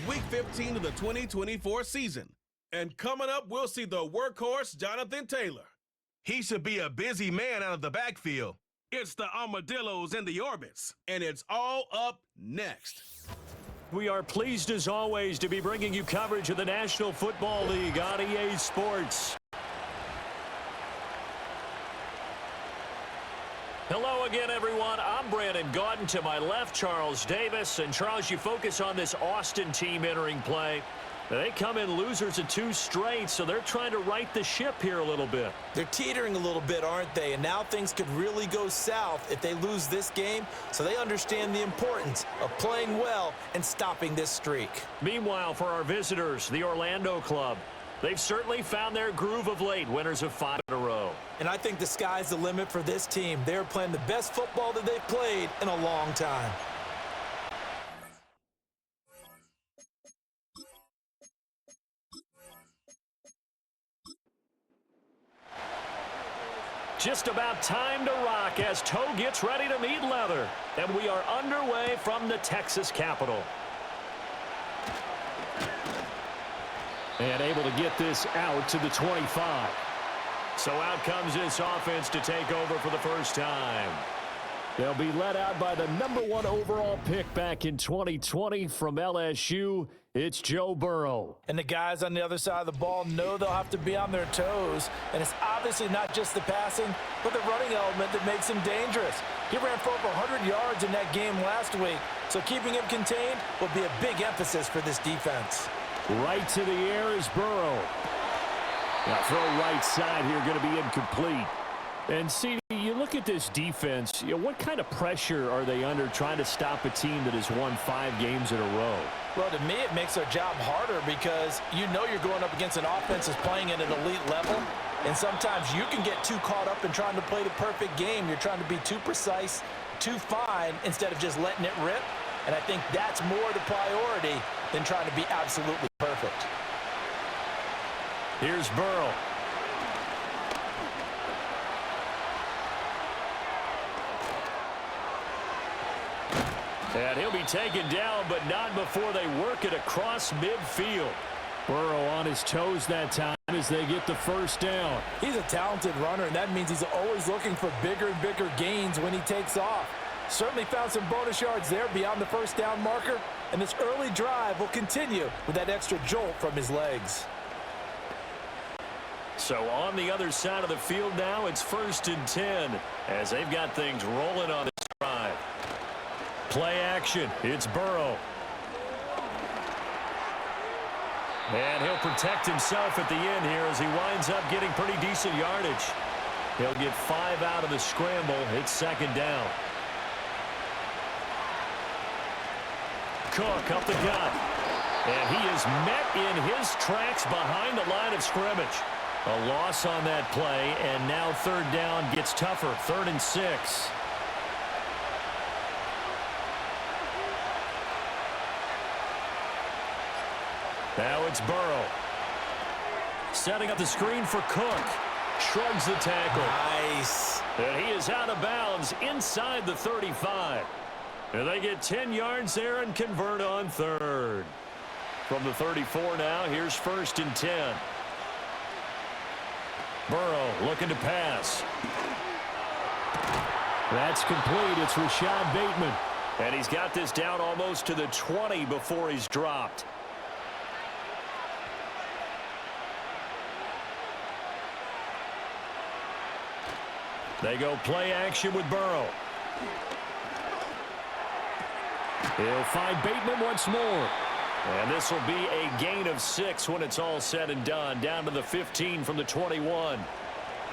Week 15 of the 2024 season. And coming up, we'll see the workhorse, Jonathan Taylor. He should be a busy man out of the backfield. It's the Armadillos in the orbits, and it's all up next. We are pleased, as always, to be bringing you coverage of the National Football League on EA Sports. Hello again, everyone. I'm Brandon Gaudin. To my left, Charles Davis. And, Charles, you focus on this Austin team entering play. They come in losers of 2 straight, so they're trying to right the ship here a little bit. They're teetering a little bit, aren't they? And now things could really go south if they lose this game, so they understand the importance of playing well and stopping this streak. Meanwhile, for our visitors, the Orlando club, they've certainly found their groove of late, winners of 5 in a row. And I think the sky's the limit for this team. They're playing the best football that they've played in a long time. Just about time to rock as Toe gets ready to meet leather. And we are underway from the Texas Capitol. And able to get this out to the 25. So out comes this offense to take over for the first time. They'll be led out by the #1 overall pick back in 2020 from LSU. It's Joe Burrow. And the guys on the other side of the ball know they'll have to be on their toes. And it's obviously not just the passing, but the running element that makes him dangerous. He ran for over 100 yards in that game last week, so keeping him contained will be a big emphasis for this defense. Right to the air is Burrow. Now throw right side here, going to be incomplete. And see, you look at this defense, what kind of pressure are they under trying to stop a team that has won 5 games in a row? Well, to me, it makes their job harder because you know you're going up against an offense that's playing at an elite level. And sometimes you can get too caught up in trying to play the perfect game. You're trying to be too precise, too fine, instead of just letting it rip. And I think that's more the priority than trying to be absolutely perfect. Here's Burrow. And he'll be taken down, but not before they work it across midfield. Burrow on his toes that time as they get the first down. He's a talented runner, and that means he's always looking for bigger and bigger gains when he takes off. Certainly found some bonus yards there beyond the first down marker, and this early drive will continue with that extra jolt from his legs. So on the other side of the field now, it's 1st and 10 as they've got things rolling on this drive. Play action. It's Burrow. And he'll protect himself at the end here as he winds up getting pretty decent yardage. He'll get 5 out of the scramble. It's 2nd down. Cook up the gut. And he is met in his tracks behind the line of scrimmage. A loss on that play, and now 3rd down gets tougher. 3rd and 6. Now it's Burrow. Setting up the screen for Cook. Shrugs the tackle. Nice. And he is out of bounds inside the 35. And they get 10 yards there and convert on 3rd. From the 34 now, here's 1st and 10. Burrow looking to pass. That's complete. It's Rashad Bateman. And he's got this down almost to the 20 before he's dropped. They go play action with Burrow. He'll find Bateman once more. And this will be a gain of 6 when it's all said and done. Down to the 15 from the 21.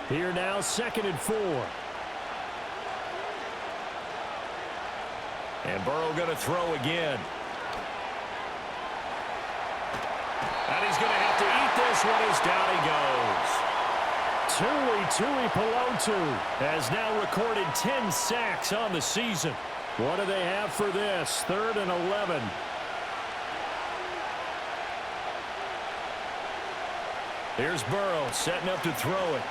Here now, 2nd and 4. And Burrow going to throw again. And he's going to have to eat this one as down he goes. Tui Pelotu has now recorded 10 sacks on the season. What do they have for this? 3rd and 11. Here's Burrow setting up to throw it.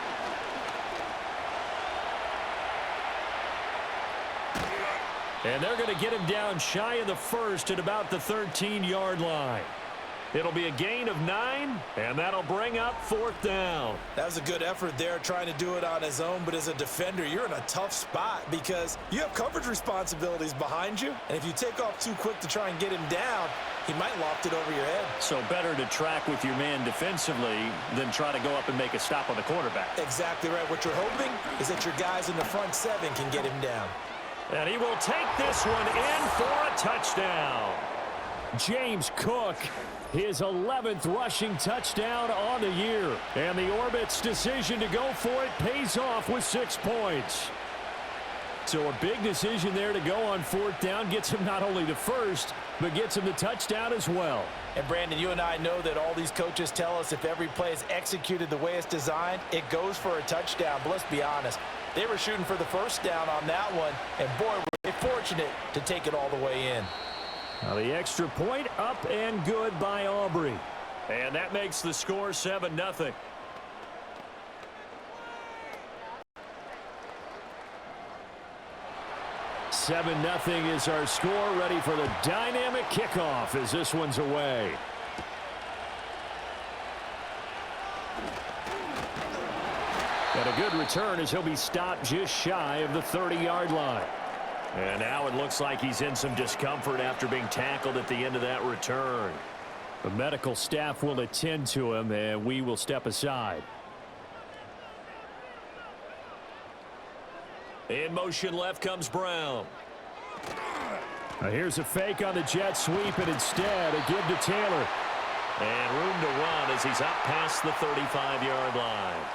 And they're going to get him down shy of the first at about the 13-yard line. It'll be a gain of 9, and that'll bring up 4th down. That was a good effort there trying to do it on his own, but as a defender, you're in a tough spot because you have coverage responsibilities behind you, and if you take off too quick to try and get him down, he might loft it over your head. So better to track with your man defensively than try to go up and make a stop on the quarterback. Exactly right. What you're hoping is that your guys in the front 7 can get him down. And he will take this one in for a touchdown. James Cook, his 11th rushing touchdown on the year. And the Orbits' decision to go for it pays off with 6 points. So a big decision there to go on 4th down. Gets him not only the first, but gets him the touchdown as well. And Brandon, you and I know that all these coaches tell us if every play is executed the way it's designed, it goes for a touchdown. But let's be honest, they were shooting for the first down on that one, and boy, were they fortunate to take it all the way in. Now the extra point up and good by Aubrey. And that makes the score 7-0. Seven nothing is our score. Ready for the dynamic kickoff as this one's away. And a good return as he'll be stopped just shy of the 30-yard line. And now it looks like he's in some discomfort after being tackled at the end of that return. The medical staff will attend to him, and we will step aside. In motion left comes Brown. Now here's a fake on the jet sweep, and instead a give to Taylor. And room to run as he's up past the 35-yard line.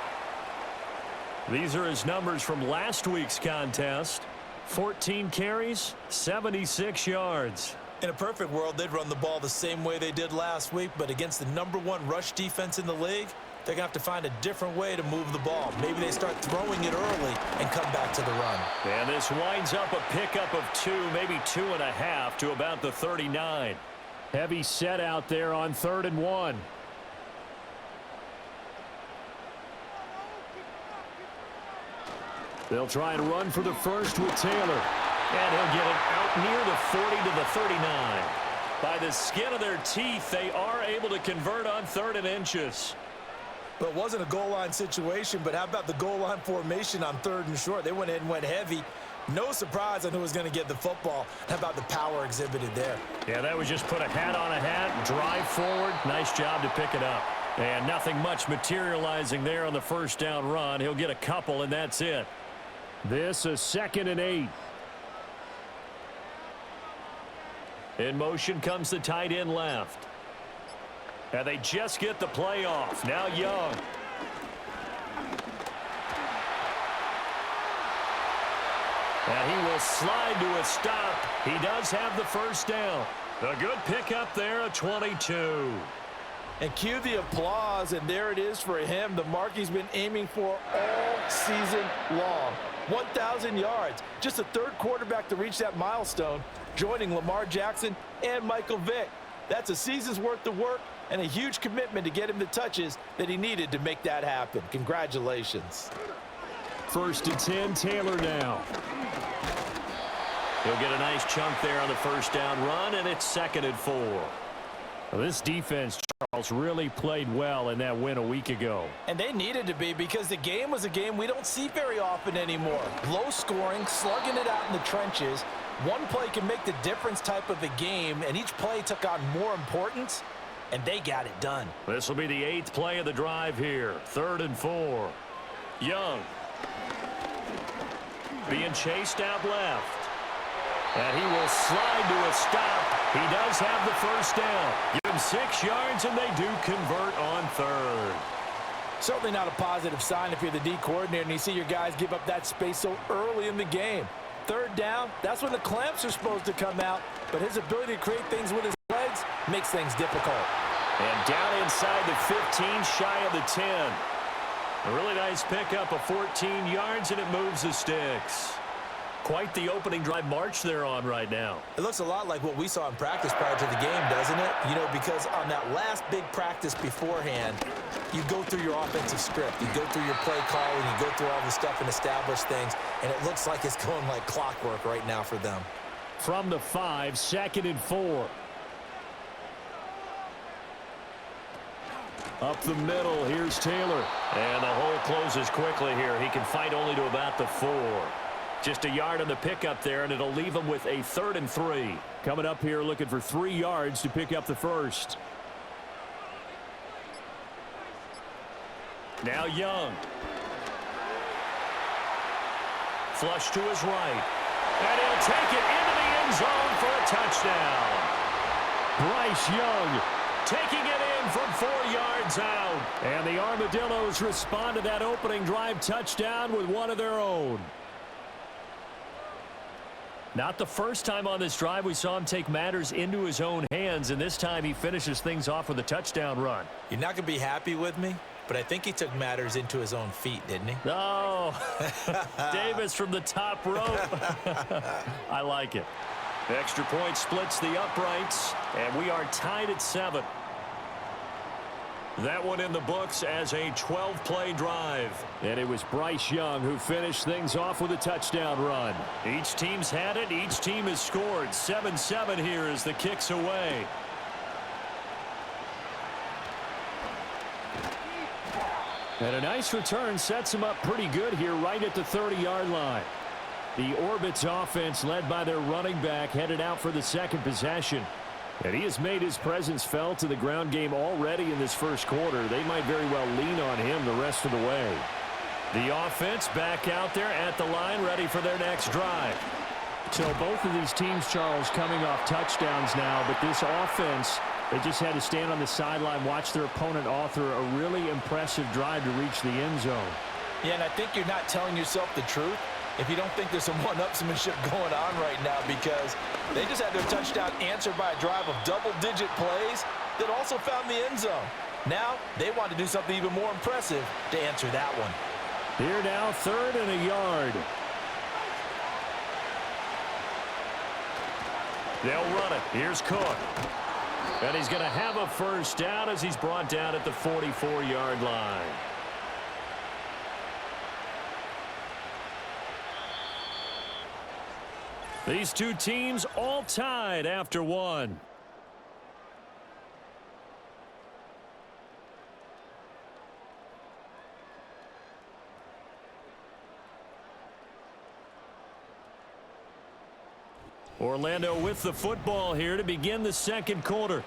These are his numbers from last week's contest. 14 carries, 76 yards. In a perfect world, they'd run the ball the same way they did last week, but against the #1 rush defense in the league, they're going to have to find a different way to move the ball. Maybe they start throwing it early and come back to the run. And this winds up a pickup of 2, maybe 2.5 to about the 39. Heavy set out there on 3rd and 1. They'll try and run for the first with Taylor. And he'll get it out near the 40 to the 39. By the skin of their teeth, they are able to convert on 3rd and inches. Well, it wasn't a goal line situation, but how about the goal line formation on 3rd and short? They went in and went heavy. No surprise on who was going to get the football. How about the power exhibited there? Yeah, that was just put a hat on a hat, drive forward. Nice job to pick it up. And nothing much materializing there on the first down run. He'll get a couple, and that's it. This is 2nd and 8. In motion comes the tight end left. And they just get the play off. Now Young. And he will slide to a stop. He does have the first down. A good pickup there at 22. And cue the applause, and there it is for him. The mark he's been aiming for all season long. 1,000 yards. Just the 3rd quarterback to reach that milestone, joining Lamar Jackson and Michael Vick. That's a season's worth of work and a huge commitment to get him the touches that he needed to make that happen. Congratulations. 1st and 10, Taylor now. He'll get a nice chunk there on the first down run, and it's 2nd and 4. Well, this defense, Charles, really played well in that win a week ago. And they needed to be, because the game was a game we don't see very often anymore. Low scoring, slugging it out in the trenches. One play can make the difference type of a game, and each play took on more importance, and they got it done. This will be the 8th play of the drive here. 3rd and 4. Young. Being chased out left. And he will slide to a stop. He does have the first down. Give him 6 yards, and they do convert on 3rd. Certainly not a positive sign if you're the D coordinator and you see your guys give up that space so early in the game. 3rd down, that's when the clamps are supposed to come out, but his ability to create things with his legs makes things difficult. And down inside the 15, shy of the 10. A really nice pickup of 14 yards, and it moves the sticks. Quite the opening drive march they're on right now. It looks a lot like what we saw in practice prior to the game, doesn't it? You know, because on that last big practice beforehand, you go through your offensive script. You go through your play calling. You go through all the stuff and establish things. And it looks like it's going like clockwork right now for them. From the 5, 2nd and 4. Up the middle, here's Taylor. And the hole closes quickly here. He can fight only to about the 4. Just a yard on the pickup there, and it'll leave him with a 3rd and 3. Coming up here looking for 3 yards to pick up the first. Now Young. Flush to his right. And he'll take it into the end zone for a touchdown. Bryce Young taking it in from 4 yards out. And the Armadillos respond to that opening drive touchdown with one of their own. Not the first time on this drive we saw him take matters into his own hands, and this time he finishes things off with a touchdown run. You're not going to be happy with me, but I think he took matters into his own feet, didn't he? Oh, Davis from the top rope. I like it. Extra point splits the uprights, and we are tied at 7. That one in the books as a 12-play drive. And it was Bryce Young who finished things off with a touchdown run. Each team's had it. Each team has scored. 7-7 here as the kick's away. And a nice return sets him up pretty good here right at the 30-yard line. The Orbits offense, led by their running back, headed out for the second possession. And he has made his presence felt in the ground game already in this first quarter. They might very well lean on him the rest of the way. The offense back out there at the line, ready for their next drive. So both of these teams, Charles, coming off touchdowns now, but this offense, they just had to stand on the sideline, watch their opponent author a really impressive drive to reach the end zone. Yeah, and I think you're not telling yourself the truth if you don't think there's some one-upsmanship going on right now, because they just had their touchdown answered by a drive of double-digit plays that also found the end zone. Now they want to do something even more impressive to answer that one. Here now, 3rd and a yard. They'll run it. Here's Cook. And he's going to have a first down as he's brought down at the 44-yard line. These two teams all tied after one. Orlando with the football here to begin the second quarter,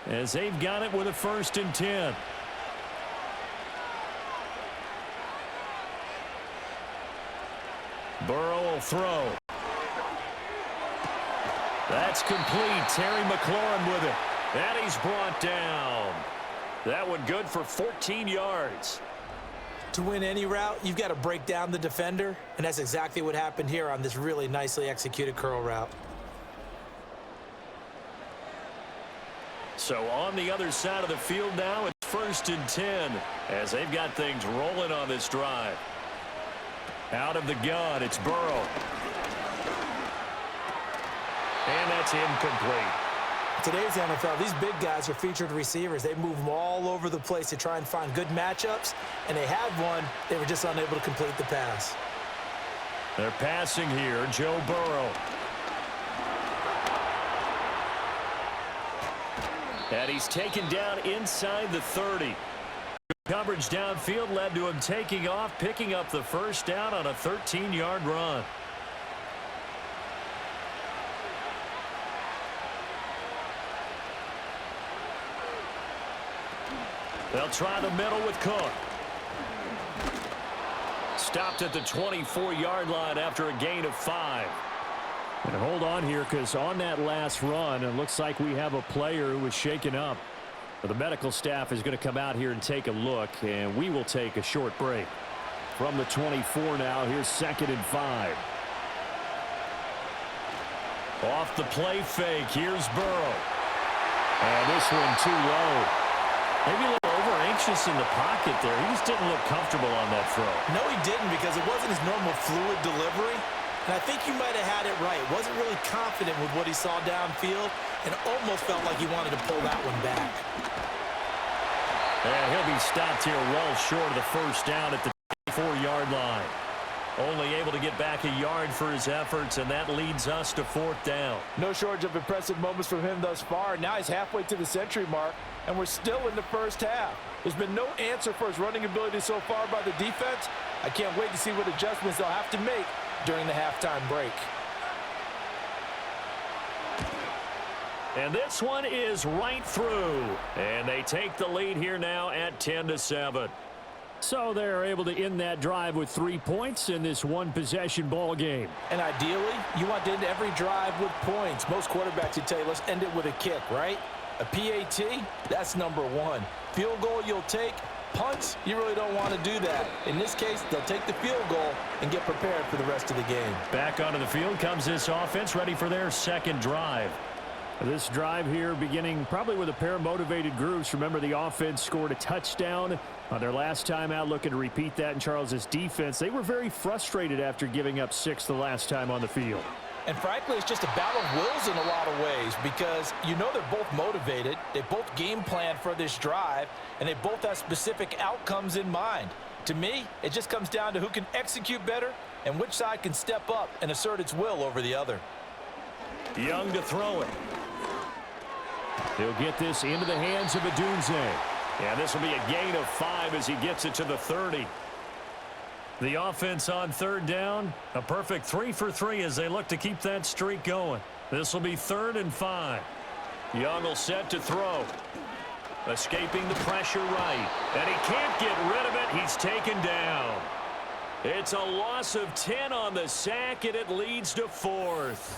as they've got it with a 1st and 10. Burrow will throw. That's complete. Terry McLaurin with it. And he's brought down. That one good for 14 yards. To win any route, you've got to break down the defender, and that's exactly what happened here on this really nicely executed curl route. So on the other side of the field now, it's 1st and 10 as they've got things rolling on this drive. Out of the gun, it's Burrow. And that's incomplete. Today's NFL, these big guys are featured receivers. They move them all over the place to try and find good matchups, and they had one. They were just unable to complete the pass. They're passing here, Joe Burrow. And he's taken down inside the 30. Coverage downfield led to him taking off, picking up the first down on a 13-yard run. They'll try the middle with Cook. Stopped at the 24-yard line after a gain of 5. And hold on here, because on that last run, it looks like we have a player who was shaken up. The medical staff is going to come out here and take a look, and we will take a short break. From the 24 now, here's 2nd and 5. Off the play fake, here's Burrow. And this one too low. Maybe a little over-anxious in the pocket there. He just didn't look comfortable on that throw. No, he didn't, because it wasn't his normal fluid delivery. And I think you might have had it right. Wasn't really confident with what he saw downfield and almost felt like he wanted to pull that one back. And he'll be stopped here well short of the first down at the 24-yard line. Only able to get back a yard for his efforts, and that leads us to 4th down. No shortage of impressive moments from him thus far. Now he's halfway to the century mark, and we're still in the first half. There's been no answer for his running ability so far by the defense. I can't wait to see what adjustments they'll have to make during the halftime break. And this one is right through. And they take the lead here now at 10-7. So they're able to end that drive with 3 points in this one-possession ball game. And ideally, you want to end every drive with points. Most quarterbacks would tell you, let's end it with a kick, right? A PAT, that's number 1. Field goal you'll take. Punts, you really don't want to do that. In this case, they'll take the field goal and get prepared for the rest of the game. Back onto the field comes this offense, ready for their second drive. This drive here beginning probably with a pair of motivated groups. Remember, the offense scored a touchdown on their last time out, looking to repeat that in Charles's defense. They were very frustrated after giving up 6 the last time on the field. And frankly, it's just a battle of wills in a lot of ways because you know they're both motivated. They both game planned for this drive, and they both have specific outcomes in mind. To me, it just comes down to who can execute better and which side can step up and assert its will over the other. Young to throw it. He'll get this into the hands of Adunze. Yeah, this will be a gain of 5 as he gets it to the 30. The offense on 3rd down, a perfect 3 for 3 as they look to keep that streak going. This will be 3rd and 5. Young will set to throw. Escaping the pressure right. And he can't get rid of it. He's taken down. It's a loss of 10 on the sack, and it leads to 4th.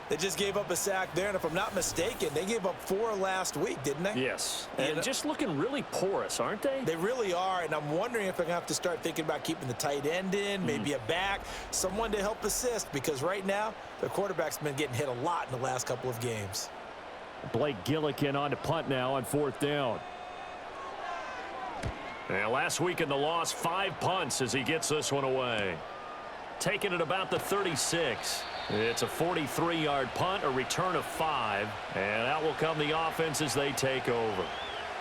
They just gave up a sack there, and if I'm not mistaken, they gave up 4 last week, didn't they? Yes, and just looking really porous, aren't they? They really are, and I'm wondering if they're going to have to start thinking about keeping the tight end in, maybe a back, someone to help assist, because right now, their quarterback's been getting hit a lot in the last couple of games. Blake Gillikin on to punt now on 4th down. And last week in the loss, 5 punts as he gets this one away. Taking it about the 36. It's a 43-yard punt, a return of 5, and out will come the offense as they take over.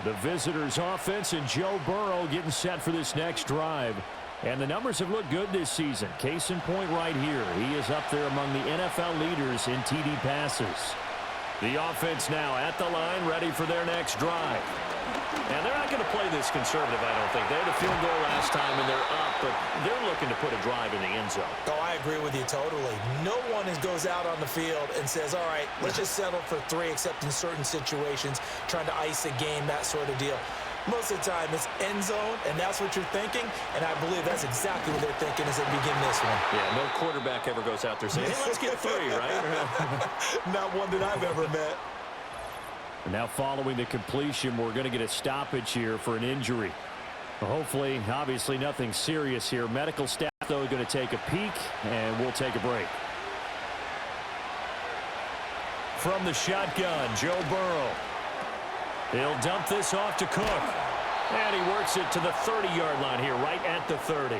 The visitors' offense and Joe Burrow getting set for this next drive. And the numbers have looked good this season. Case in point right here. He is up there among the NFL leaders in TD passes. The offense now at the line, ready for their next drive. And they're not going to play this conservative, I don't think. They had a field goal last time, and they're up, but they're looking to put a drive in the end zone. Oh, I agree with you totally. No one goes out on the field and says, all right, let's just settle for 3, except in certain situations, trying to ice a game, that sort of deal. Most of the time, it's end zone, and that's what you're thinking, and I believe that's exactly what they're thinking as they begin this one. Yeah, no quarterback ever goes out there saying, hey, let's get 3, right? Not one that I've ever met. Now following the completion, we're going to get a stoppage here for an injury. Hopefully, obviously nothing serious here. Medical staff, though, going to take a peek, and we'll take a break. From the shotgun, Joe Burrow. He'll dump this off to Cook. And he works it to the 30-yard line here, right at the 30.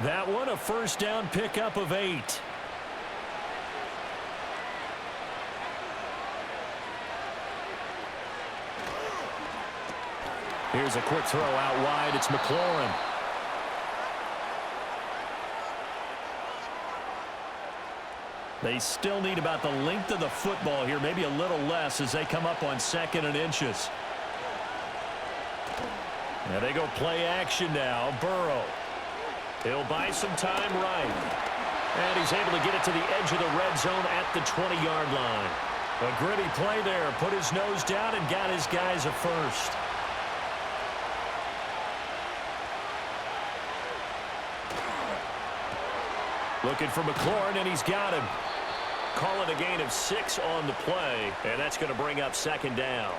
That one, a first down pickup of 8. Here's a quick throw out wide. It's McLaurin. They still need about the length of the football here, maybe a little less as they come up on 2nd and inches. Now they go play action now. Burrow. He'll buy some time right. And he's able to get it to the edge of the red zone at the 20-yard line. A gritty play there. Put his nose down and got his guys a first. Looking for McLaurin, and he's got him. Calling a gain of 6 on the play, and that's going to bring up 2nd down.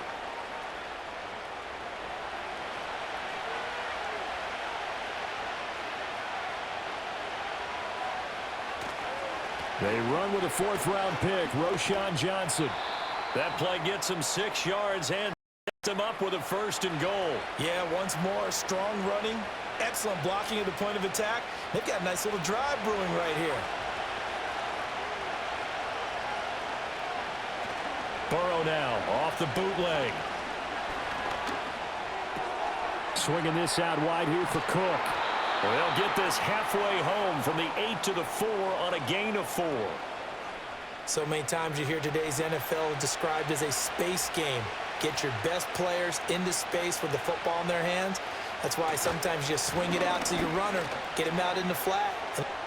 They run with a 4th-round pick, Roschon Johnson. That play gets him 6 yards and sets him up with a 1st and goal. Yeah, once more, strong running, excellent blocking at the point of attack. They've got a nice little drive brewing right here. Burrow now off the bootleg. Swinging this out wide here for Cook. Well, they'll get this halfway home from the 8 to the 4 on a gain of 4. So many times you hear today's NFL described as a space game. Get your best players into space with the football in their hands. That's why sometimes you swing it out to your runner, get him out in the flat.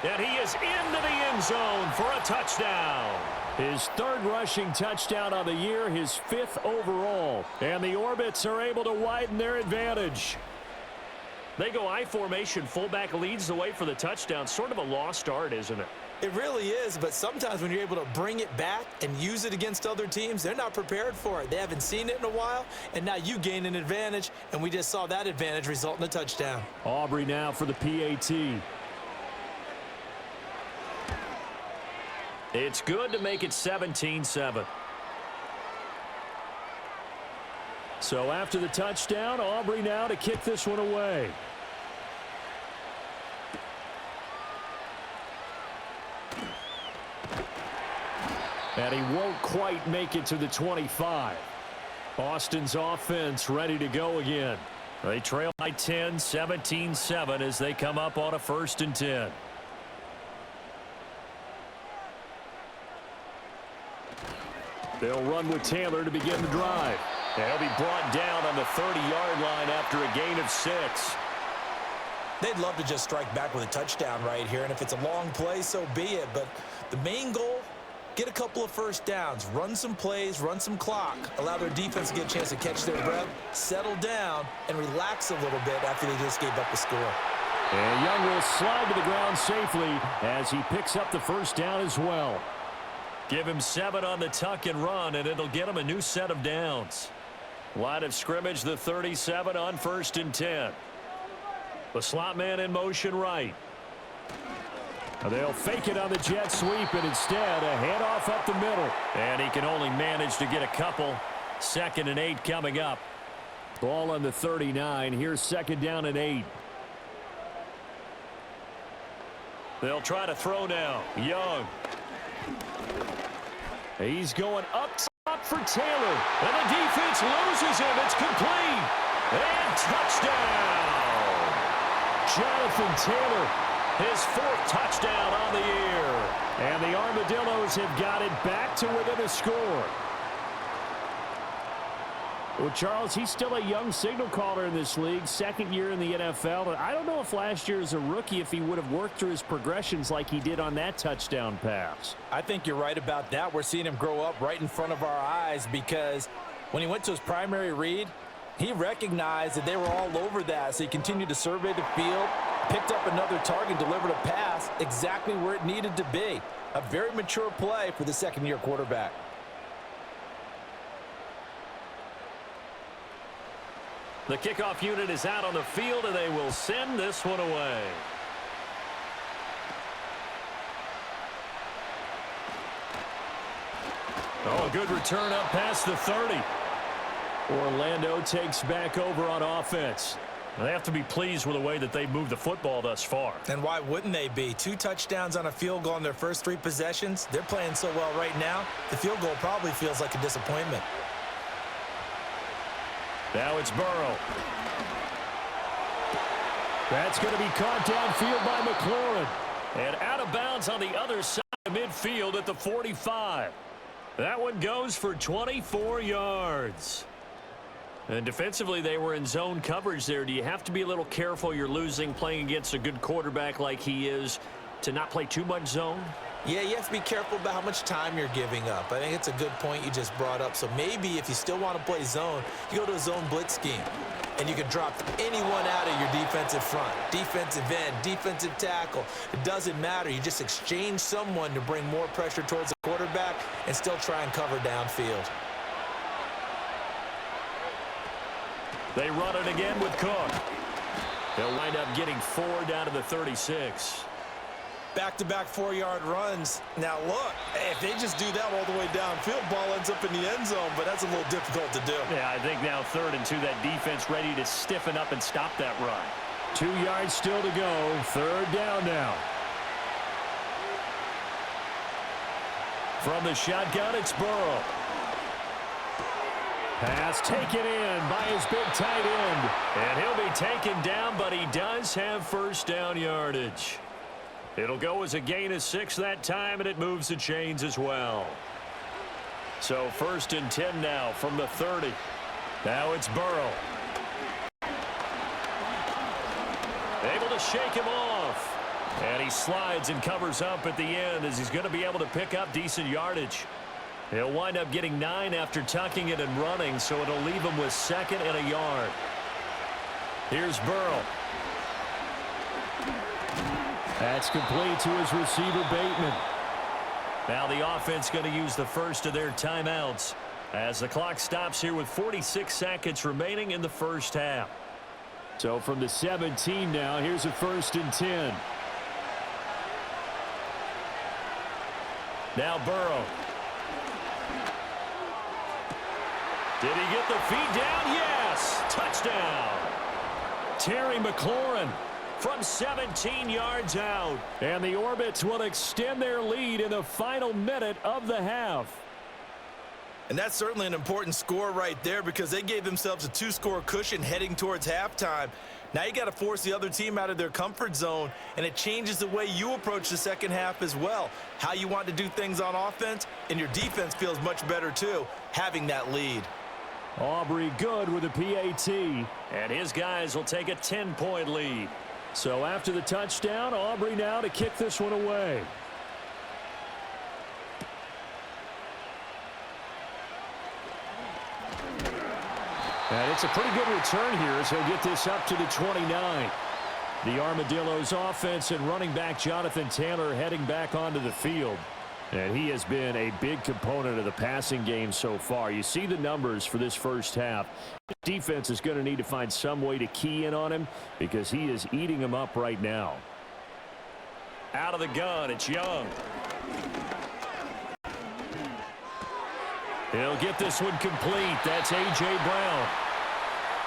And he is into the end zone for a touchdown. His third rushing touchdown on the year, his 5th overall. And the Orbits are able to widen their advantage. They go I formation, fullback leads the way for the touchdown. Sort of a lost art, isn't it? It really is, but sometimes when you're able to bring it back and use it against other teams, they're not prepared for it. They haven't seen it in a while, and now you gain an advantage, and we just saw that advantage result in a touchdown. Aubrey now for the PAT. It's good to make it 17-7. So after the touchdown, Aubrey now to kick this one away. And he won't quite make it to the 25. Austin's offense ready to go again. They trail by 10, 17-7 as they come up on a 1st and 10. They'll run with Taylor to begin the drive. They'll be brought down on the 30-yard line after a gain of 6. They'd love to just strike back with a touchdown right here, and if it's a long play, so be it. But the main goal, get a couple of first downs, run some plays, run some clock, allow their defense to get a chance to catch their breath, settle down, and relax a little bit after they just gave up a score. And Young will slide to the ground safely as he picks up the first down as well. Give him 7 on the tuck and run, and it'll get him a new set of downs. Line of scrimmage, the 37 on 1st and 10. The slot man in motion right. They'll fake it on the jet sweep, and instead a handoff up the middle. And he can only manage to get a couple. 2nd and 8 coming up. Ball on the 39. Here's 2nd down and 8. They'll try to throw now. Young. He's going up top for Taylor. And the defense loses him. It's complete. And touchdown. Jonathan Taylor. His 4th touchdown on the year. And the Armadillos have got it back to within a score. Well, Charles, he's still a young signal caller in this league, 2nd year in the NFL. But I don't know if last year as a rookie, if he would have worked through his progressions like he did on that touchdown pass. I think you're right about that. We're seeing him grow up right in front of our eyes because when he went to his primary read, he recognized that they were all over that, so he continued to survey the field, picked up another target, delivered a pass exactly where it needed to be. A very mature play for the 2nd-year quarterback. The kickoff unit is out on the field, and they will send this one away. Oh, good return up past the 30. Orlando takes back over on offense. They have to be pleased with the way that they've moved the football thus far. And why wouldn't they be? 2 touchdowns on a field goal in their first 3 possessions. They're playing so well right now, the field goal probably feels like a disappointment. Now it's Burrow. That's going to be caught downfield by McLaurin. And out of bounds on the other side of midfield at the 45. That one goes for 24 yards. And defensively, they were in zone coverage there. Do you have to be a little careful? You're losing playing against a good quarterback like he is to not play too much zone? Yeah, you have to be careful about how much time you're giving up. I think it's a good point you just brought up. So maybe if you still want to play zone, you go to a zone blitz scheme. And you can drop anyone out of your defensive front. Defensive end, defensive tackle. It doesn't matter. You just exchange someone to bring more pressure towards the quarterback and still try and cover downfield. They run it again with Cook. They'll wind up getting 4 down to the 36. Back-to-back 4-yard runs. Now, look, if they just do that all the way downfield, ball ends up in the end zone, but that's a little difficult to do. Yeah, I think now 3rd and 2, that defense ready to stiffen up and stop that run. 2 yards still to go. 3rd down now. From the shotgun, it's Burrow. Pass taken in by his big tight end. And he'll be taken down, but he does have first down yardage. It'll go as a gain of 6 that time, and it moves the chains as well. So 1st and 10 now from the 30. Now it's Burrow. Able to shake him off. And he slides and covers up at the end as he's going to be able to pick up decent yardage. He'll wind up getting 9 after tucking it and running, so it'll leave him with 2nd and a yard. Here's Burrow. That's complete to his receiver, Bateman. Now the offense going to use the first of their timeouts as the clock stops here with 46 seconds remaining in the first half. So from the 17 now, here's a 1st and 10. Now Burrow. Did he get the feet down? Yes! Touchdown! Terry McLaurin from 17 yards out. And the Orbits will extend their lead in the final minute of the half. And that's certainly an important score right there because they gave themselves a 2-score cushion heading towards halftime. Now you got to force the other team out of their comfort zone, and it changes the way you approach the second half as well. How you want to do things on offense, and your defense feels much better too, having that lead. Aubrey good with a PAT, and his guys will take a 10-point lead. So after the touchdown, Aubrey now to kick this one away. And it's a pretty good return here as he'll get this up to the 29. The Armadillos offense and running back Jonathan Taylor heading back onto the field. And he has been a big component of the passing game so far. You see the numbers for this first half. Defense is going to need to find some way to key in on him because he is eating them up right now. Out of the gun, it's Young. He'll get this one complete. That's A.J. Brown.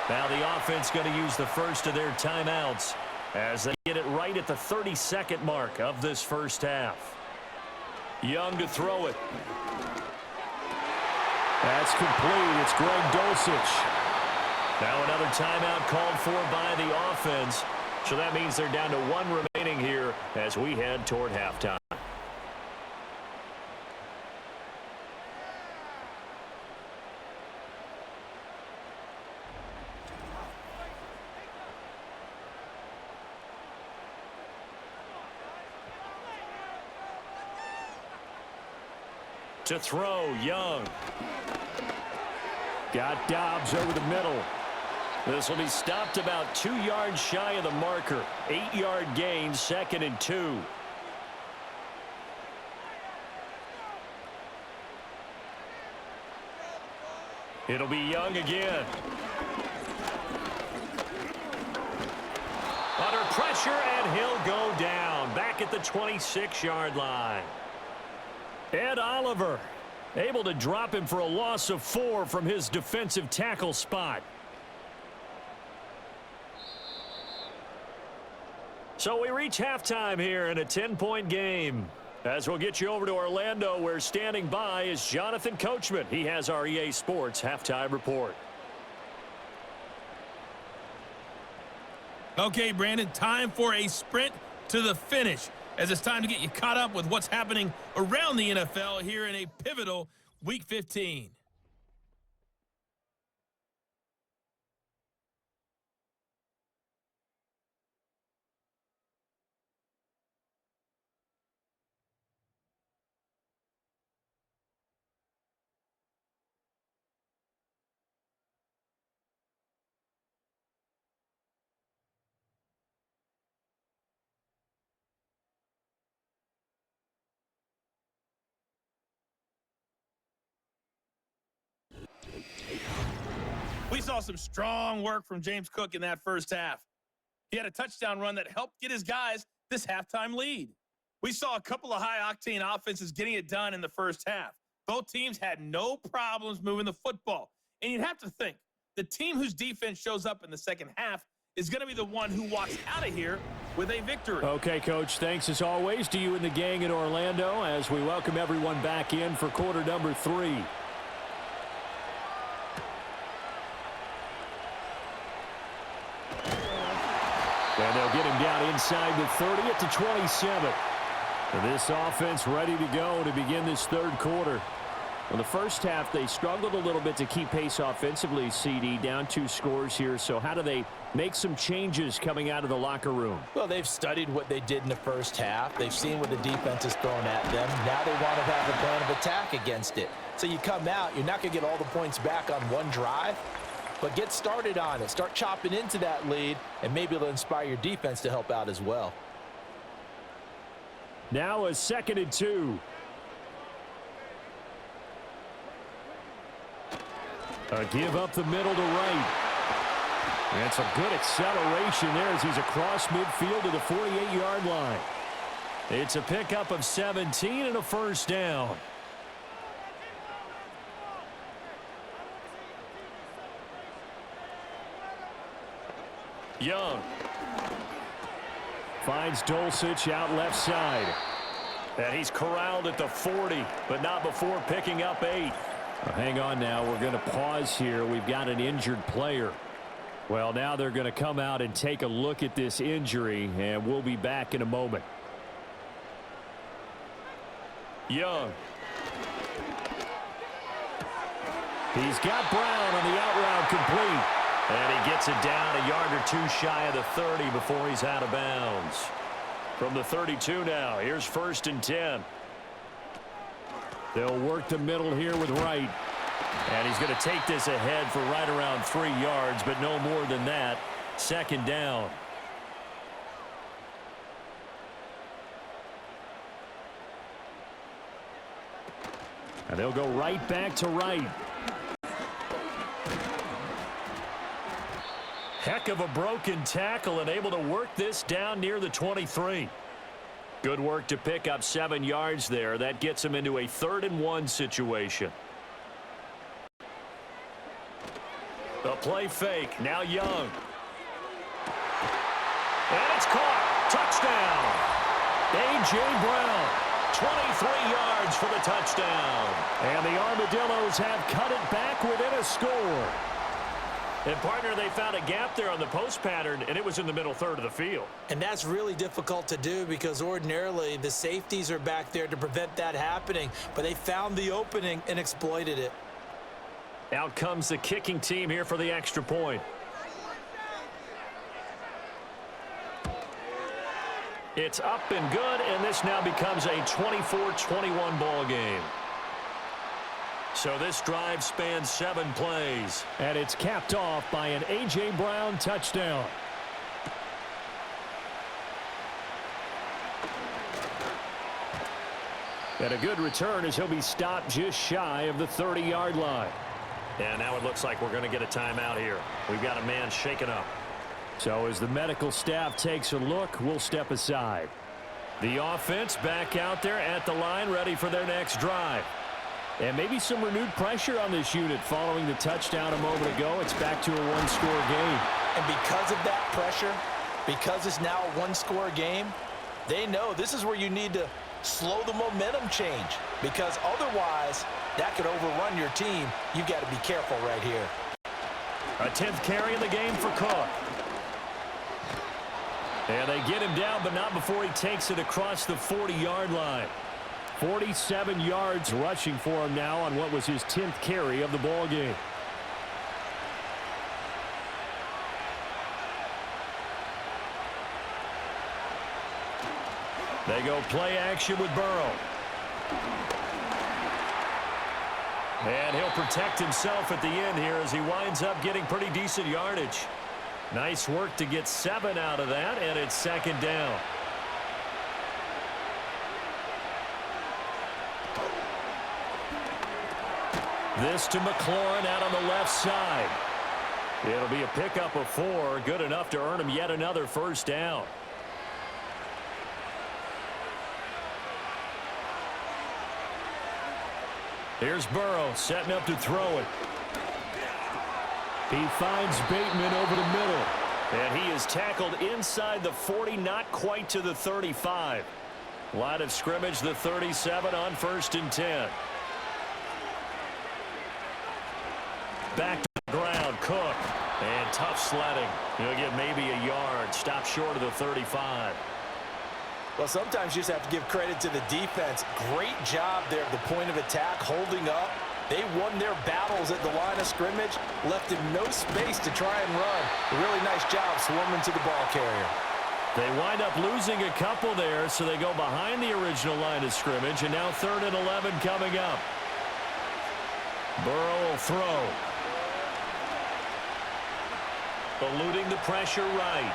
Now the offense going to use the first of their timeouts as they get it right at the 32nd mark of this first half. Young to throw it. That's complete. It's Greg Dulcich. Now another timeout called for by the offense. So that means they're down to 1 remaining here as we head toward halftime. To throw, Young. Got Dobbs over the middle. This will be stopped about 2 yards shy of the marker. 8-yard gain, 2nd and 2. It'll be Young again. Under pressure, and he'll go down. Back at the 26-yard line. Ed Oliver able to drop him for a loss of 4 from his defensive tackle spot. So we reach halftime here in a 10-point game. As we'll get you over to Orlando, where standing by is Jonathan Coachman. He has our EA Sports halftime report. Okay, Brandon, time for a sprint to the finish, as it's time to get you caught up with what's happening around the NFL here in a pivotal Week 15. We saw some strong work from James Cook in that first half. He had a touchdown run that helped get his guys this halftime lead. We saw a couple of high-octane offenses getting it done in the first half. Both teams had no problems moving the football. And you'd have to think, the team whose defense shows up in the second half is going to be the one who walks out of here with a victory. Okay, Coach, thanks as always to you and the gang in Orlando as we welcome everyone back in for quarter number 3. And they'll get him down inside the 30 at the 27. And this offense ready to go to begin this third quarter. In the first half, they struggled a little bit to keep pace offensively, CD, down 2 scores here. So how do they make some changes coming out of the locker room? Well, they've studied what they did in the first half. They've seen what the defense has thrown at them. Now they want to have a plan of attack against it. So you come out, you're not going to get all the points back on one drive, but get started on it. Start chopping into that lead, and maybe it'll inspire your defense to help out as well. Now a 2nd and 2. A give up the middle to right. And some good acceleration there as he's across midfield to the 48-yard line. It's a pickup of 17 and a first down. Young finds Dulcich out left side. And he's corralled at the 40, but not before picking up 8. Hang on now. We're going to pause here. We've got an injured player. Well, now they're going to come out and take a look at this injury, and we'll be back in a moment. Young. He's got Brown on the out route complete. And he gets it down a yard or 2 shy of the 30 before he's out of bounds. From the 32 now, here's 1st and 10. They'll work the middle here with Wright. And he's going to take this ahead for right around 3 yards, but no more than that. 2nd down. And they'll go right back to Wright. Heck of a broken tackle and able to work this down near the 23. Good work to pick up 7 yards there. That gets him into a 3rd and 1 situation. The play fake. Now Young. And it's caught. Touchdown. A.J. Brown. 23 yards for the touchdown. And the Armadillos have cut it back within a score. And, partner, they found a gap there on the post pattern, and it was in the middle 3rd of the field. And that's really difficult to do because ordinarily the safeties are back there to prevent that happening. But they found the opening and exploited it. Out comes the kicking team here for the extra point. It's up and good, and this now becomes a 24-21 ball game. So this drive spans 7 plays. And it's capped off by an A.J. Brown touchdown. And a good return as he'll be stopped just shy of the 30-yard line. And now it looks like we're going to get a timeout here. We've got a man shaken up. So as the medical staff takes a look, we'll step aside. The offense back out there at the line, ready for their next drive. And maybe some renewed pressure on this unit following the touchdown a moment ago. It's back to a 1-score game. And because of that pressure, because it's now a 1-score game, they know this is where you need to slow the momentum change. Because otherwise, that could overrun your team. You've got to be careful right here. A 10th carry in the game for Cook. And they get him down, but not before he takes it across the 40-yard line. 47 yards rushing for him now on what was his 10th carry of the ball game. They go play action with Burrow. And he'll protect himself at the end here as he winds up getting pretty decent yardage. Nice work to get 7 out of that, and it's 2nd down. This to McLaurin out on the left side. It'll be a pickup of 4, good enough to earn him yet another first down. Here's Burrow setting up to throw it. He finds Bateman over the middle. And he is tackled inside the 40, not quite to the 35. Line of scrimmage, the 37 on 1st and 10. Back to the ground, Cook. And tough sledding. He'll get maybe a yard. Stop short of the 35. Well, sometimes you just have to give credit to the defense. Great job there at the point of attack, holding up. They won their battles at the line of scrimmage, left him no space to try and run. A really nice job swarming to the ball carrier. They wind up losing a couple there, so they go behind the original line of scrimmage, and now 3rd and 11 coming up. Burrow will throw. Eluding the pressure right.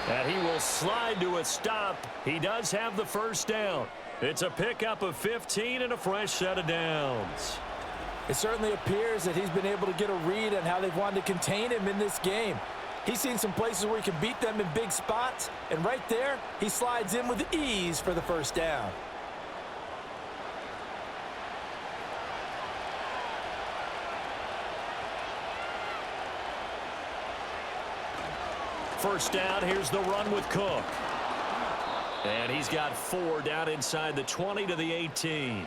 And he will slide to a stop. He does have the first down. It's a pickup of 15 and a fresh set of downs. It certainly appears that he's been able to get a read on how they've wanted to contain him in this game. He's seen some places where he can beat them in big spots, and right there, he slides in with ease for the first down. First down, here's the run with Cook. And he's got 4 down inside the 20 to the 18.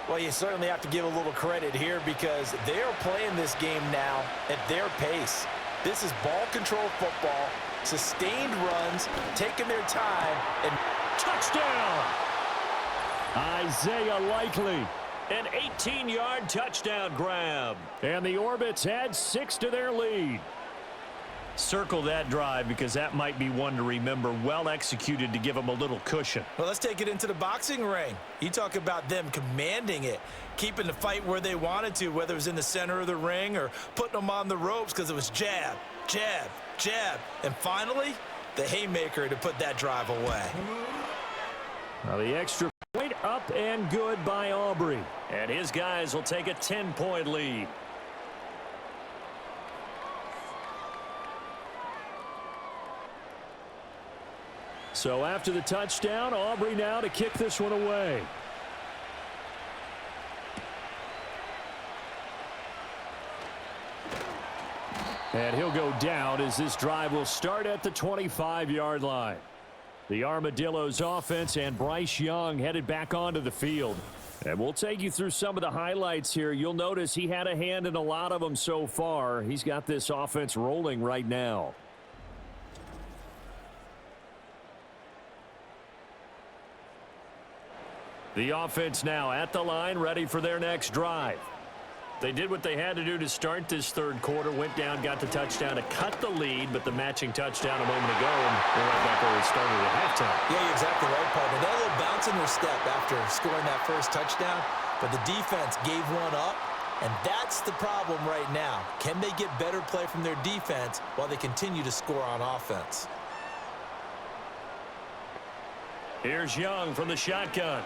Well, you certainly have to give a little credit here because they are playing this game now at their pace. This is ball control football, sustained runs, taking their time, and touchdown! Isaiah Likely, an 18-yard touchdown grab. And the Orbits add 6 to their lead. Circle that drive because that might be one to remember. Well executed to give them a little cushion. Well, let's take it into the boxing ring. You talk about them commanding it, keeping the fight where they wanted to, whether it was in the center of the ring or putting them on the ropes because it was jab, jab, jab. And finally, the haymaker to put that drive away. Now the extra point up and good by Aubrey. And his guys will take a 10-point lead. So after the touchdown, Aubrey now to kick this one away. And he'll go down as this drive will start at the 25-yard line. The Armadillos offense and Bryce Young headed back onto the field. And we'll take you through some of the highlights here. You'll notice he had a hand in a lot of them so far. He's got this offense rolling right now. The offense now at the line, ready for their next drive. They did what they had to do to start this third quarter, went down, got the touchdown to cut the lead, but the matching touchdown a moment ago, and we're right back where we started at halftime. Yeah, you're exactly right, partner. They had a little bounce in their step after scoring that first touchdown, but the defense gave one up, and that's the problem right now. Can they get better play from their defense while they continue to score on offense? Here's Young from the shotgun.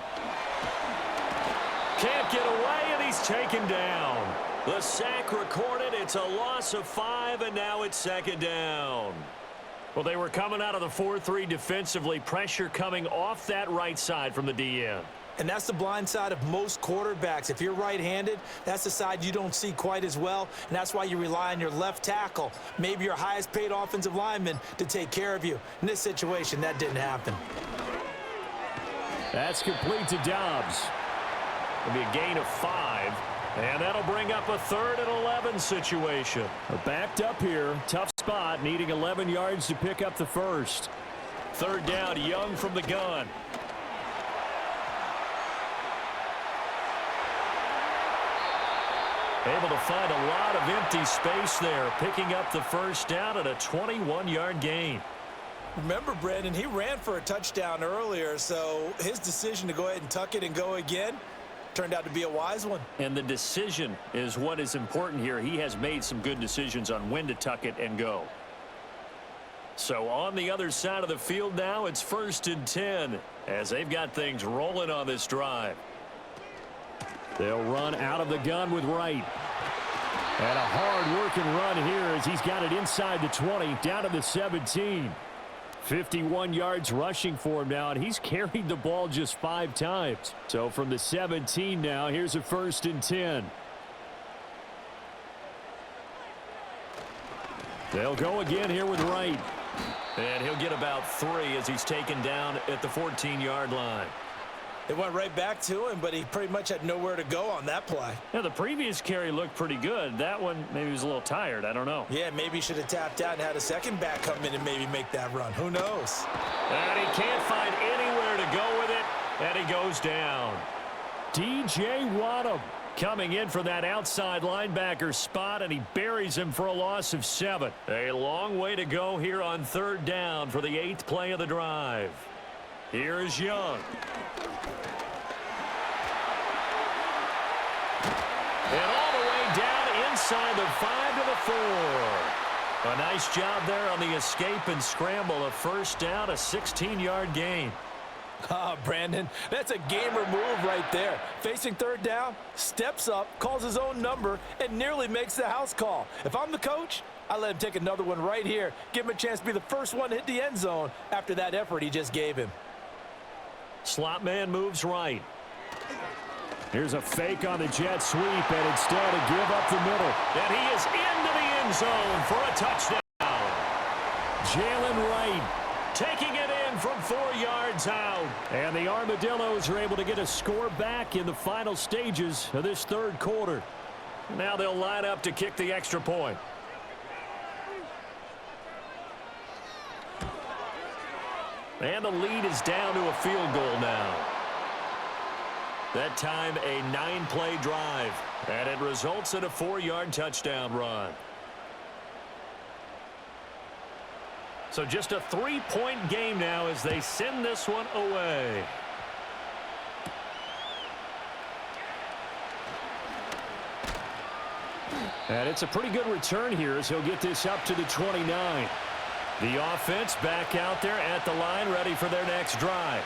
Can't get away, and he's taken down. The sack recorded. It's a loss of 5, and now it's second down. Well, they were coming out of the 4-3 defensively. Pressure coming off that right side from the DN. And that's the blind side of most quarterbacks. If you're right-handed, that's the side you don't see quite as well, and that's why you rely on your left tackle, maybe your highest-paid offensive lineman, to take care of you. In this situation, that didn't happen. That's complete to Dobbs. It'll be a gain of 5, and that'll bring up a 3rd and 11 situation. Backed up here, tough spot, needing 11 yards to pick up the first. 3rd down, Young from the gun. Able to find a lot of empty space there, picking up the first down at a 21-yard gain. Remember, Brandon, he ran for a touchdown earlier, so his decision to go ahead and tuck it and go again turned out to be a wise one. And the decision is what is important here. He has made some good decisions on when to tuck it and go. So on the other side of the field now, it's 1st and 10 as they've got things rolling on this drive. They'll run out of the gun with Wright. And a hard-working run here as he's got it inside the 20, down to the 17. 51 yards rushing for him now, and he's carried the ball just 5 times. So from the 17 now, here's a 1st and 10. They'll go again here with Wright. And he'll get about 3 as he's taken down at the 14-yard line. It went right back to him, but he pretty much had nowhere to go on that play. Yeah, the previous carry looked pretty good. That one, maybe he was a little tired. I don't know. Yeah, maybe he should have tapped out and had a second back come in and maybe make that run. Who knows? And he can't find anywhere to go with it, and he goes down. DJ Waddle coming in for that outside linebacker spot, and he buries him for a loss of 7. A long way to go here on 3rd down for the 8th play of the drive. Here's Young. And all the way down inside the 5 to the 4. A nice job there on the escape and scramble. A first down, a 16-yard gain. Brandon, that's a gamer move right there. Facing 3rd down, steps up, calls his own number, and nearly makes the house call. If I'm the coach, I let him take another one right here. Give him a chance to be the first one to hit the end zone after that effort he just gave him. Slot man moves right. Here's a fake on the jet sweep, and instead a give up the middle. And he is into the end zone for a touchdown. Jalen Wright taking it in from 4 yards out. And the Armadillos are able to get a score back in the final stages of this 3rd quarter. Now they'll line up to kick the extra point. And the lead is down to a field goal now. That time a 9-play drive, and it results in a 4-yard touchdown run. So just a 3-point game now as they send this one away. And it's a pretty good return here as he'll get this up to the 29. The offense back out there at the line, ready for their next drive.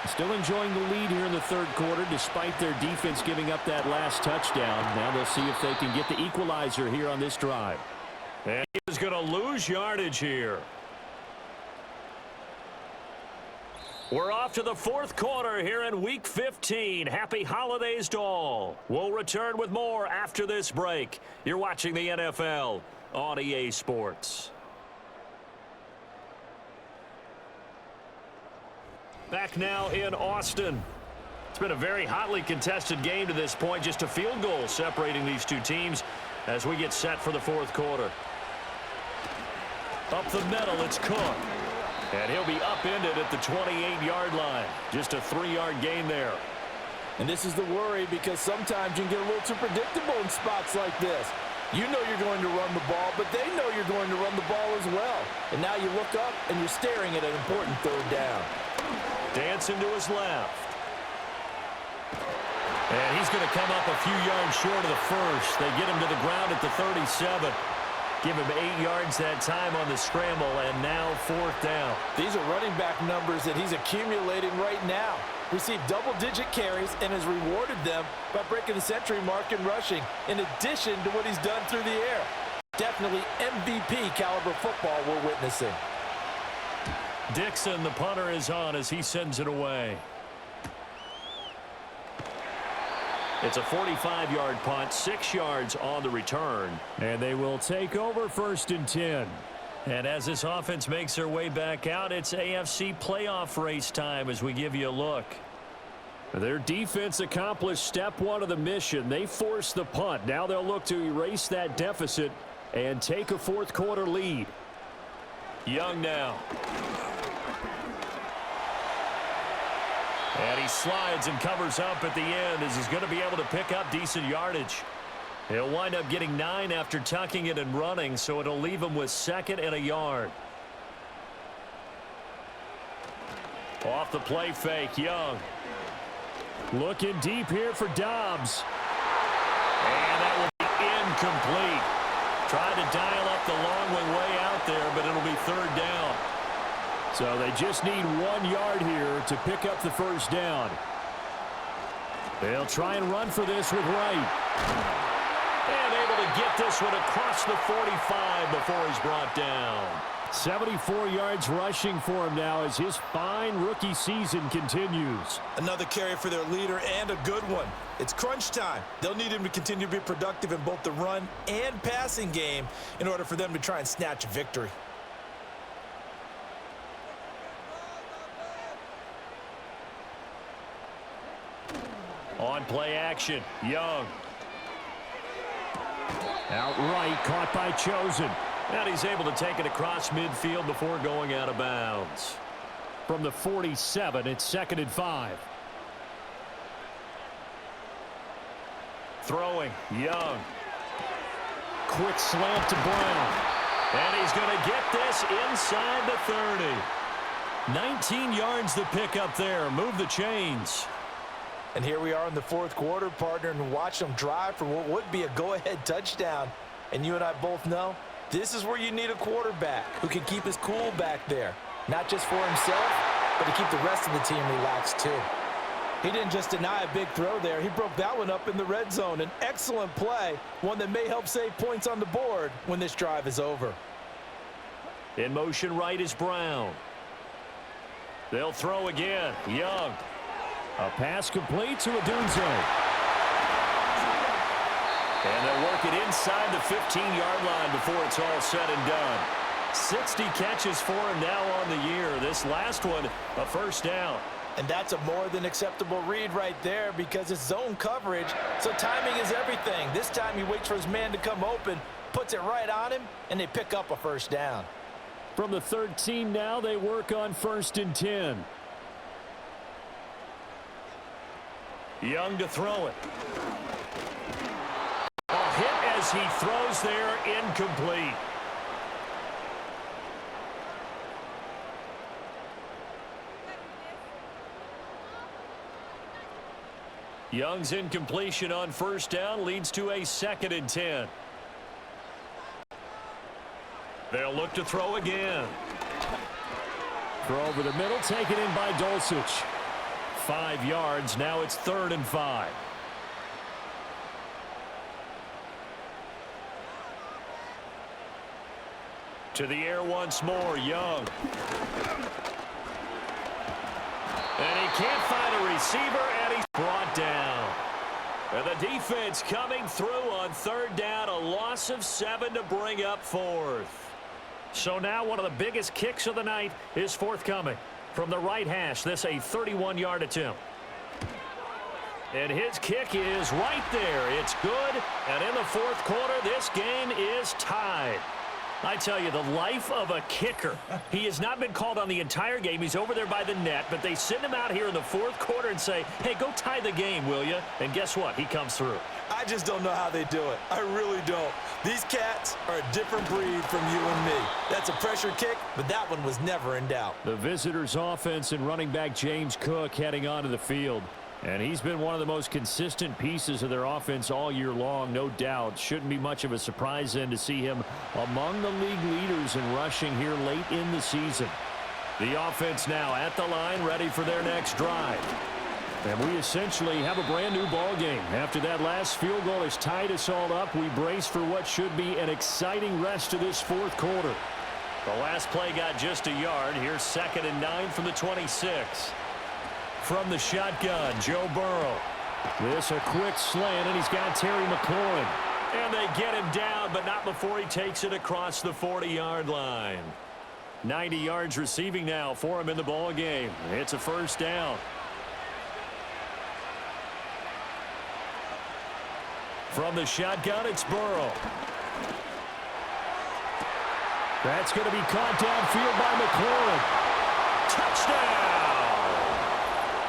Still enjoying the lead here in the 3rd quarter despite their defense giving up that last touchdown. Now they'll see if they can get the equalizer here on this drive. And he is going to lose yardage here. We're off to the 4th quarter here in Week 15. Happy holidays to all. We'll return with more after this break. You're watching the NFL on EA Sports. Back now in Austin. It's been a very hotly contested game to this point. Just a field goal separating these two teams as we get set for the 4th quarter. Up the middle, it's Cook. And he'll be upended at the 28-yard line. Just a 3-yard gain there. And this is the worry because sometimes you can get a little too predictable in spots like this. You know you're going to run the ball, but they know you're going to run the ball as well. And now you look up and you're staring at an important 3rd down. Dancing to his left. And he's going to come up a few yards short of the first. They get him to the ground at the 37. Give him 8 yards that time on the scramble, and now 4th down. These are running back numbers that he's accumulating right now. Received double-digit carries and has rewarded them by breaking the century mark in rushing, in addition to what he's done through the air. Definitely MVP caliber football we're witnessing. Dixon, the punter, is on as he sends it away. It's a 45-yard punt, 6 yards on the return. And they will take over 1st and 10. And as this offense makes their way back out, it's AFC playoff race time as we give you a look. Their defense accomplished step 1 of the mission. They forced the punt. Now they'll look to erase that deficit and take a 4th quarter lead. Young now. And he slides and covers up at the end as he's going to be able to pick up decent yardage. He'll wind up getting 9 after tucking it and running, so it'll leave him with 2nd and a yard. Off the play fake, Young. Looking deep here for Dobbs. And that will be incomplete. Tried to dial up the long way out there, but it'll be 3rd down. So they just need 1 yard here to pick up the 1st down. They'll try and run for this with Wright. And able to get this one across the 45 before he's brought down. 74 yards rushing for him now as his fine rookie season continues. Another carry for their leader and a good one. It's crunch time. They'll need him to continue to be productive in both the run and passing game in order for them to try and snatch a victory. On play action, Young. Outright caught by Chosen. And he's able to take it across midfield before going out of bounds. From the 47, it's 2nd and 5. Throwing, Young. Quick slant to Brown. And he's going to get this inside the 30. 19 yards to pick up there. Move the chains. And here we are in the 4th quarter, partner, and watch them drive for what would be a go-ahead touchdown. And you and I both know this is where you need a quarterback who can keep his cool back there. Not just for himself, but to keep the rest of the team relaxed too. He didn't just deny a big throw there. He broke that one up in the red zone. An excellent play, one that may help save points on the board when this drive is over. In motion right is Brown. They'll throw again. Young. A pass complete to Odunze. And they'll work it inside the 15-yard line before it's all said and done. 60 catches for him now on the year. This last one, a first down. And that's a more than acceptable read right there because it's zone coverage, so timing is everything. This time he waits for his man to come open, puts it right on him, and they pick up a first down. From the 13 now, they work on 1st and 10. Young to throw it. A hit as he throws there, incomplete. Young's incompletion on first down leads to a 2nd and 10. They'll look to throw again. Throw over the middle, taken in by Dulcich. 5 yards, now it's 3rd and 5. To the air once more, Young. And he can't find a receiver, and he's brought down. And the defense coming through on 3rd down, a loss of 7 to bring up 4th. So now one of the biggest kicks of the night is forthcoming. From the right hash, this a 31-yard attempt. And his kick is right there. It's good. And in the 4th quarter, this game is tied. I tell you, the life of a kicker. He has not been called on the entire game. He's over there by the net, but they send him out here in the 4th quarter and say, hey, go tie the game, will you? And guess what? He comes through. I just don't know how they do it. I really don't. These cats are a different breed from you and me. That's a pressure kick, but that one was never in doubt. The visitors' offense and running back James Cook heading onto the field. And he's been one of the most consistent pieces of their offense all year long, no doubt. Shouldn't be much of a surprise then to see him among the league leaders in rushing here late in the season. The offense now at the line, ready for their next drive. And we essentially have a brand new ball game. After that last field goal has tied us all up, we brace for what should be an exciting rest of this 4th quarter. The last play got just a yard. Here's 2nd and 9 from the 26. From the shotgun, Joe Burrow. This a quick slant, and he's got Terry McLaurin. And they get him down, but not before he takes it across the 40-yard line. 90 yards receiving now for him in the ball game. It's a first down. From the shotgun, it's Burrow. That's going to be caught downfield by McLaurin. Touchdown!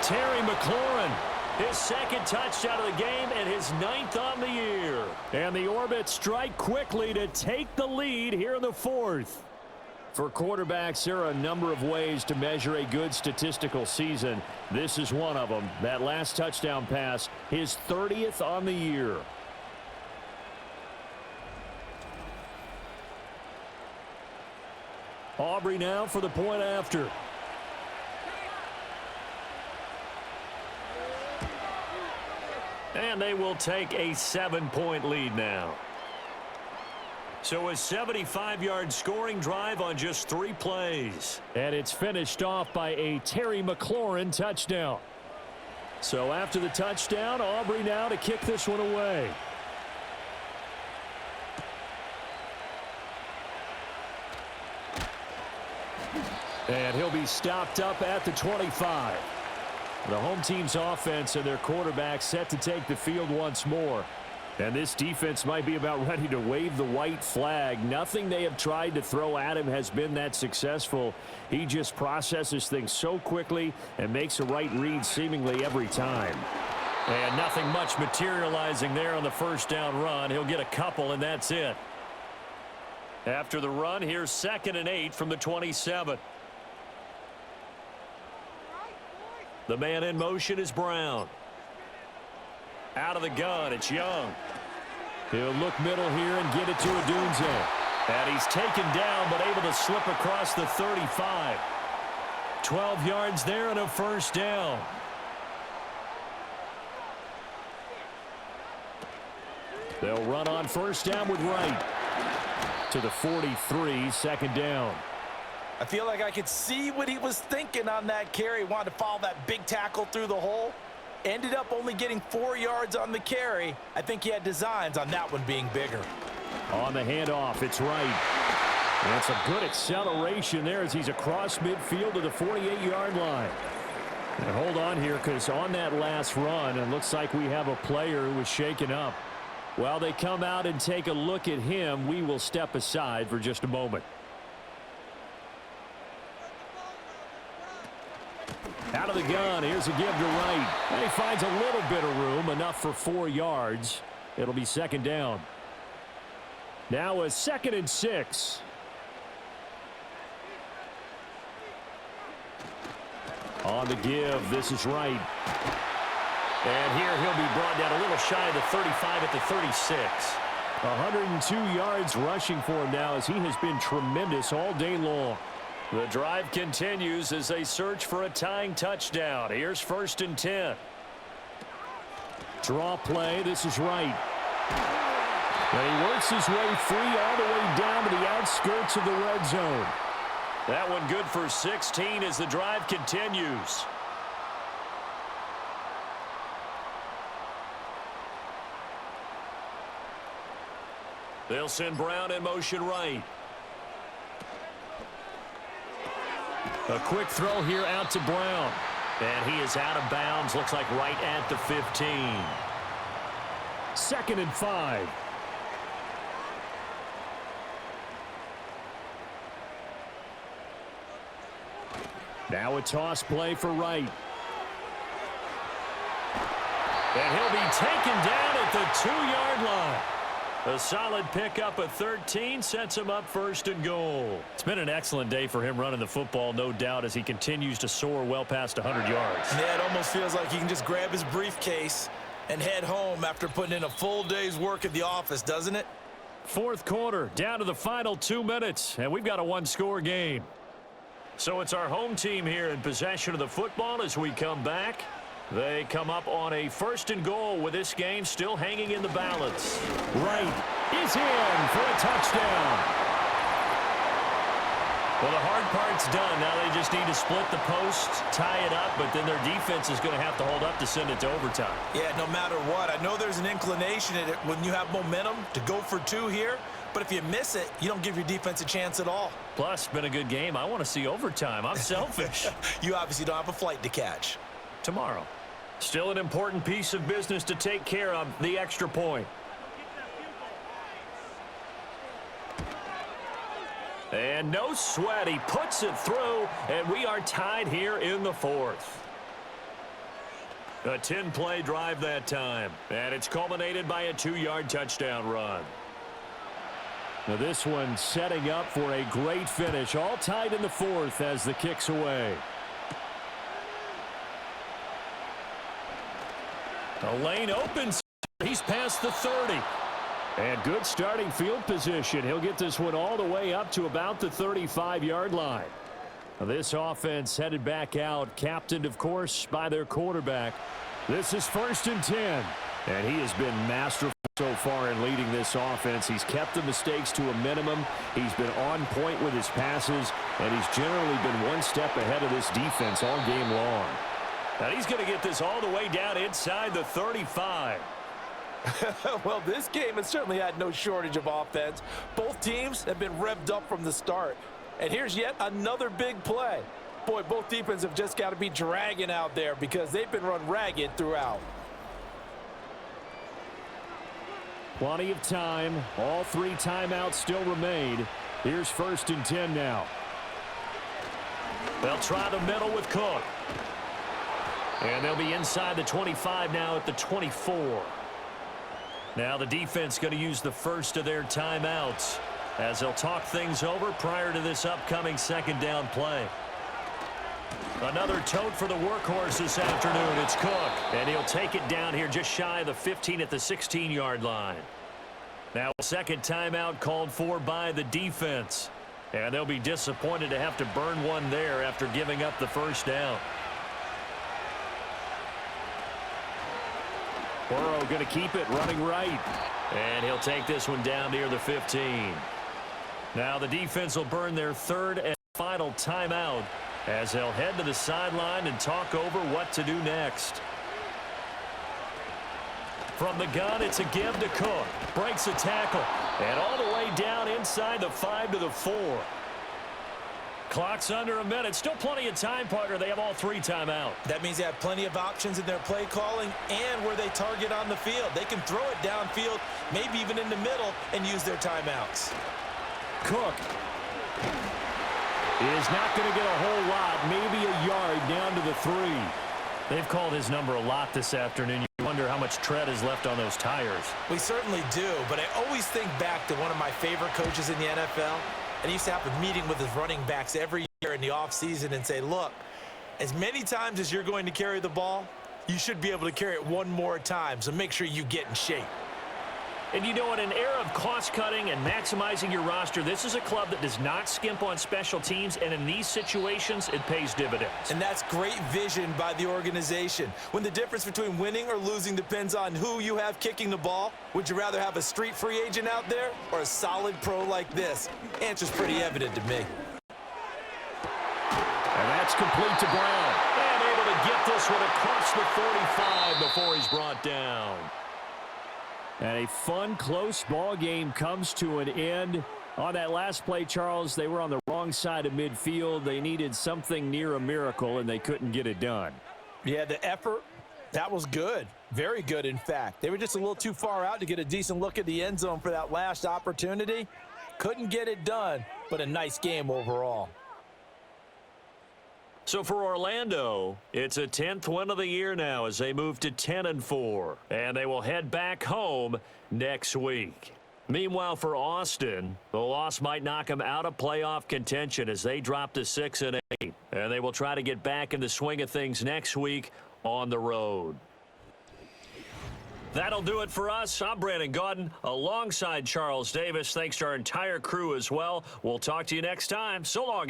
Terry McLaurin, his 2nd touchdown of the game and his 9th on the year. And the Orbits strike quickly to take the lead here in the 4th. For quarterbacks, there are a number of ways to measure a good statistical season. This is one of them. That last touchdown pass, his 30th on the year. Aubrey now for the point after. And they will take a 7-point lead now. So a 75-yard scoring drive on just 3 plays. And it's finished off by a Terry McLaurin touchdown. So after the touchdown, Aubrey now to kick this one away. And he'll be stopped up at the 25. The home team's offense and their quarterback set to take the field once more. And this defense might be about ready to wave the white flag. Nothing they have tried to throw at him has been that successful. He just processes things so quickly and makes a right read seemingly every time. And nothing much materializing there on the first down run. He'll get a couple, and that's it. After the run, here's 2nd and 8 from the 27. The man in motion is Brown. Out of the gun, it's Young. He'll look middle here and get it to Odunze. And he's taken down, but able to slip across the 35. 12 yards there and a first down. They'll run on first down with Wright. To the 43, 2nd down. I feel like I could see what he was thinking on that carry. Wanted to follow that big tackle through the hole. Ended up only getting 4 yards on the carry. I think he had designs on that one being bigger. On the handoff, it's Wright. And it's a good acceleration there as he's across midfield to the 48-yard line. And hold on here, because on that last run, it looks like we have a player who was shaken up. While they come out and take a look at him, we will step aside for just a moment. Out of the gun, here's a give to Wright. And he finds a little bit of room, enough for 4 yards. It'll be 2nd down. Now a 2nd and 6. On the give, this is Wright. And here he'll be brought down a little shy of the 35 at the 36. 102 yards rushing for him now as he has been tremendous all day long. The drive continues as they search for a tying touchdown. Here's 1st and 10. Draw play. This is Wright. And he works his way free all the way down to the outskirts of the red zone. That one good for 16 as the drive continues. They'll send Brown in motion right. A quick throw here out to Brown. And he is out of bounds. Looks like right at the 15. 2nd and 5. Now a toss play for Wright. And he'll be taken down at the 2-yard line. A solid pickup of 13 sets him up 1st and goal. It's been an excellent day for him running the football, no doubt, as he continues to soar well past 100 yards. Yeah, it almost feels like he can just grab his briefcase and head home after putting in a full day's work at the office, doesn't it? 4th quarter, down to the final 2 minutes, and we've got a one-score game. So it's our home team here in possession of the football as we come back. They come up on a 1st and goal with this game still hanging in the balance. Wright is in for a touchdown. Well, the hard part's done. Now they just need to split the post, tie it up, but then their defense is going to have to hold up to send it to overtime. Yeah, no matter what. I know there's an inclination in it when you have momentum to go for 2 here, but if you miss it, you don't give your defense a chance at all. Plus, it's been a good game. I want to see overtime. I'm selfish. You obviously don't have a flight to catch. Tomorrow. Still an important piece of business to take care of, the extra point. And no sweat. He puts it through, and we are tied here in the 4th. A 10-play drive that time, and it's culminated by a 2-yard touchdown run. Now this one setting up for a great finish, all tied in the 4th as the kick's away. The lane opens. He's past the 30. And good starting field position. He'll get this one all the way up to about the 35-yard line. Now this offense headed back out, captained, of course, by their quarterback. This is 1st and 10. And he has been masterful so far in leading this offense. He's kept the mistakes to a minimum. He's been on point with his passes, and he's generally been one step ahead of this defense all game long. Now he's going to get this all the way down inside the 35. Well, this game has certainly had no shortage of offense. Both teams have been revved up from the start. And here's yet another big play. Boy, both defenses have just got to be dragging out there because they've been run ragged throughout. Plenty of time. All 3 timeouts still remain. Here's 1st and 10 now. They'll try the middle with Cook. And they'll be inside the 25 now at the 24. Now the defense going to use the first of their timeouts as they'll talk things over prior to this upcoming 2nd down play. Another tote for the workhorse this afternoon. It's Cook, and he'll take it down here just shy of the 15 at the 16-yard line. Now, 2nd timeout called for by the defense, and they'll be disappointed to have to burn one there after giving up the 1st down. Burrow going to keep it running right, and he'll take this one down near the 15. Now the defense will burn their 3rd and final timeout as they'll head to the sideline and talk over what to do next. From the gun, it's a give to Cook. Breaks a tackle, and all the way down inside the 5 to the 4. Clock's under a minute. Still plenty of time, partner. They have all 3 timeouts. That means they have plenty of options in their play calling and where they target on the field. They can throw it downfield, maybe even in the middle, and use their timeouts. Cook is not going to get a whole lot, maybe a yard down to the 3. They've called his number a lot this afternoon. You wonder how much tread is left on those tires. We certainly do, but I always think back to one of my favorite coaches in the NFL. And he used to have a meeting with his running backs every year in the offseason and say, look, as many times as you're going to carry the ball, you should be able to carry it one more time, so make sure you get in shape. And you know, in an era of cost-cutting and maximizing your roster, this is a club that does not skimp on special teams, and in these situations, it pays dividends. And that's great vision by the organization. When the difference between winning or losing depends on who you have kicking the ball, would you rather have a street free agent out there or a solid pro like this? Answer's pretty evident to me. And that's complete to Brown. And able to get this one across the 45 before he's brought down. And a fun, close ball game comes to an end. On that last play, Charles, they were on the wrong side of midfield. They needed something near a miracle, and they couldn't get it done. Yeah, the effort, that was good. Very good, in fact. They were just a little too far out to get a decent look at the end zone for that last opportunity. Couldn't get it done, but a nice game overall. So for Orlando, it's a 10th win of the year now as they move to 10-4, and they will head back home next week. Meanwhile, for Austin, the loss might knock them out of playoff contention as they drop to 6-8, and they will try to get back in the swing of things next week on the road. That'll do it for us. I'm Brandon Gaudin alongside Charles Davis. Thanks to our entire crew as well. We'll talk to you next time. So long.